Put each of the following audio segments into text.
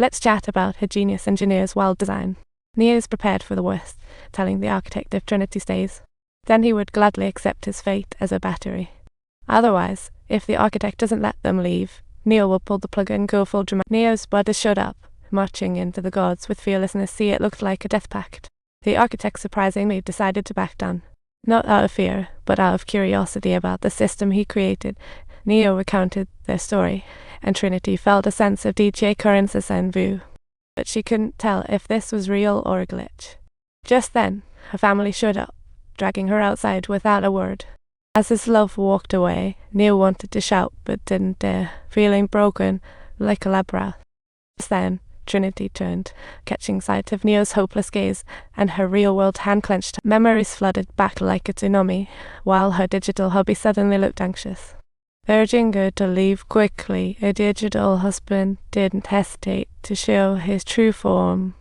Let's chat about her genius engineer's wild design. Neo is prepared for the worst, telling the architect if Trinity stays, then he would gladly accept his fate as a battery. Otherwise, if the architect doesn't let them leave, Neo will pull the plug and go full dramatic. Neo's brothers showed up, marching into the gods with fearlessness. See, it looked like a death pact. The architect surprisingly decided to back down, not out of fear, but out of curiosity about the system he created. Neo recounted their story, and Trinity felt a sense of DJ Currence's en vue, but she couldn't tell if this was real or a glitch. Just then, her family showed up, dragging her outside without a word. As his love walked away, Neo wanted to shout but didn't dare, feeling broken like a labyrinth. Just then, Trinity turned, catching sight of Neo's hopeless gaze, and her real-world hand clenched. Memories flooded back like a tsunami, while her digital hubby suddenly looked anxious. Urging her to leave quickly, her digital husband didn't hesitate to show his true form.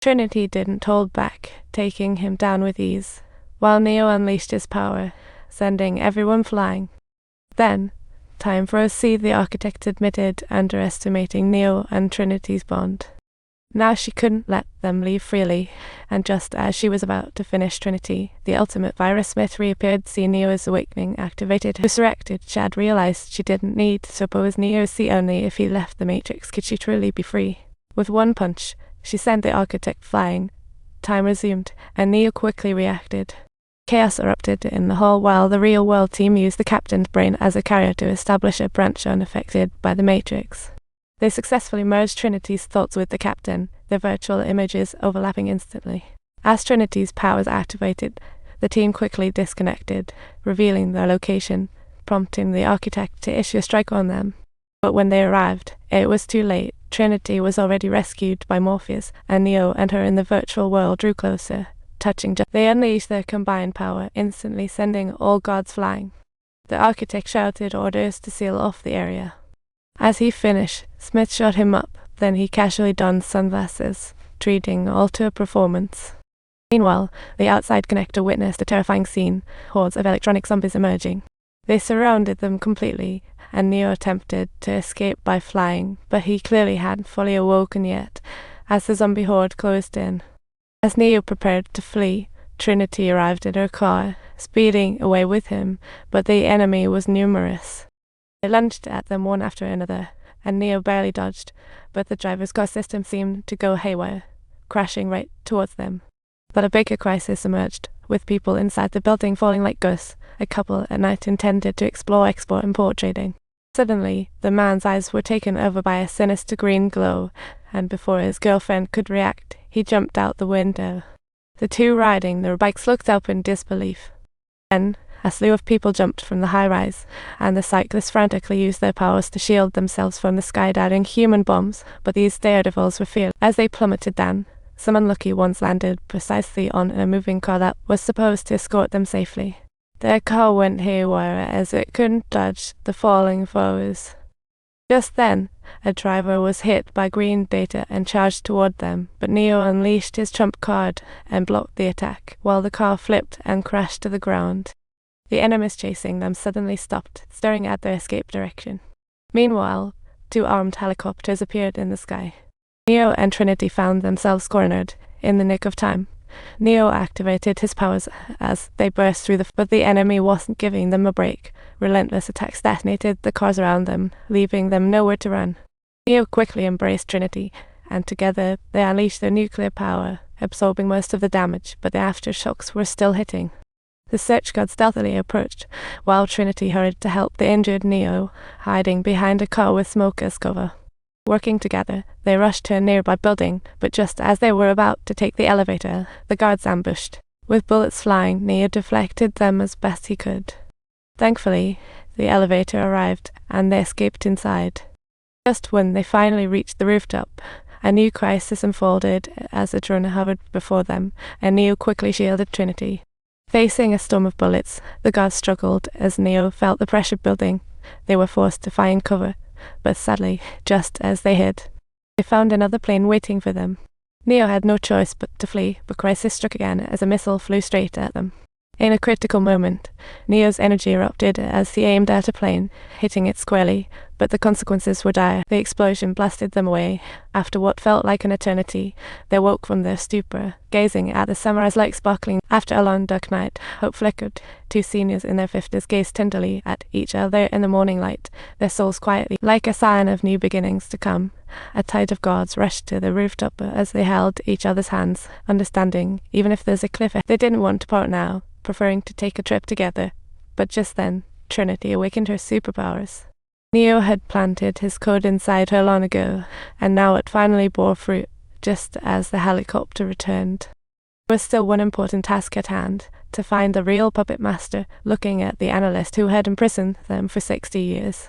Trinity didn't hold back, taking him down with ease, while Neo unleashed his power, sending everyone flying. Then, time for a see, the architect admitted, underestimating Neo and Trinity's bond. Now she couldn't let them leave freely, and just as she was about to finish Trinity, the ultimate virus myth reappeared. See, Neo's awakening activated. Resurrected, Chad realized she didn't need to oppose Neo. See, only if he left the Matrix could she truly be free. With one punch, she sent the architect flying. Time resumed, and Neo quickly reacted. Chaos erupted in the hall while the real-world team used the captain's brain as a carrier to establish a branch unaffected by the Matrix. They successfully merged Trinity's thoughts with the captain, their virtual images overlapping instantly. As Trinity's powers activated, the team quickly disconnected, revealing their location, prompting the architect to issue a strike on them. But when they arrived, it was too late. Trinity was already rescued by Morpheus, and Neo and her in the virtual world drew closer, touching. They unleashed their combined power, instantly sending all gods flying. The architect shouted orders to seal off the area. As he finished, Smith shot him up, then he casually donned sunglasses, treating all to a performance. Meanwhile, the outside connector witnessed a terrifying scene, hordes of electronic zombies emerging. They surrounded them completely, and Neo attempted to escape by flying, but he clearly hadn't fully awoken yet, as the zombie horde closed in. As Neo prepared to flee, Trinity arrived in her car, speeding away with him, but the enemy was numerous. They lunged at them one after another, and Neo barely dodged, but the driver's car system seemed to go haywire, crashing right towards them. But a bigger crisis emerged, with people inside the building falling like ghosts. A couple at night intended to explore export-import trading. Suddenly, the man's eyes were taken over by a sinister green glow, and before his girlfriend could react, he jumped out the window. The two riding their bikes looked up in disbelief. Then, a slew of people jumped from the high-rise, and the cyclists frantically used their powers to shield themselves from the skydiving human bombs, but these daredevils were feared. As they plummeted down, some unlucky ones landed precisely on a moving car that was supposed to escort them safely. Their car went haywire as it couldn't dodge the falling foes. Just then, a driver was hit by green data and charged toward them, but Neo unleashed his trump card and blocked the attack, while the car flipped and crashed to the ground. The enemies chasing them suddenly stopped, staring at their escape direction. Meanwhile, 2 armed helicopters appeared in the sky. Neo and Trinity found themselves cornered, in the nick of time. Neo activated his powers as they burst through but the enemy wasn't giving them a break. Relentless attacks detonated the cars around them, leaving them nowhere to run. Neo quickly embraced Trinity, and together they unleashed their nuclear power, absorbing most of the damage, but the aftershocks were still hitting. The search guard stealthily approached, while Trinity hurried to help the injured Neo, hiding behind a car with smoke as cover. Working together, they rushed to a nearby building, but just as they were about to take the elevator, the guards ambushed. With bullets flying, Neo deflected them as best he could. Thankfully, the elevator arrived, and they escaped inside. Just when they finally reached the rooftop, a new crisis unfolded as a drone hovered before them, and Neo quickly shielded Trinity. Facing a storm of bullets, the guards struggled as Neo felt the pressure building. They were forced to find cover, but sadly, just as they hid, they found another plane waiting for them. Neo had no choice but to flee, but crisis struck again as a missile flew straight at them. In a critical moment, Neo's energy erupted as he aimed at a plane, hitting it squarely, but the consequences were dire. The explosion blasted them away. After what felt like an eternity, they woke from their stupor, gazing at the sunrise like sparkling. After a long dark night, hope flickered. Two seniors in their 50s gazed tenderly at each other in the morning light, their souls quietly, like a sign of new beginnings to come. A tide of guards rushed to the rooftop as they held each other's hands, understanding, even if there's a cliff ahead, they didn't want to part now, preferring to take a trip together. But just then, Trinity awakened her superpowers. Neo had planted his code inside her long ago, and now it finally bore fruit, just as the helicopter returned. There was still one important task at hand, to find the real puppet master, looking at the analyst who had imprisoned them for 60 years.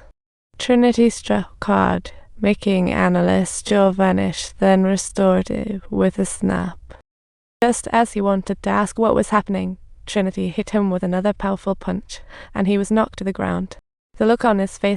Trinity struck hard, making analyst jaw vanish, then restored it with a snap. Just as he wanted to ask what was happening, Trinity hit him with another powerful punch, and he was knocked to the ground. The look on his face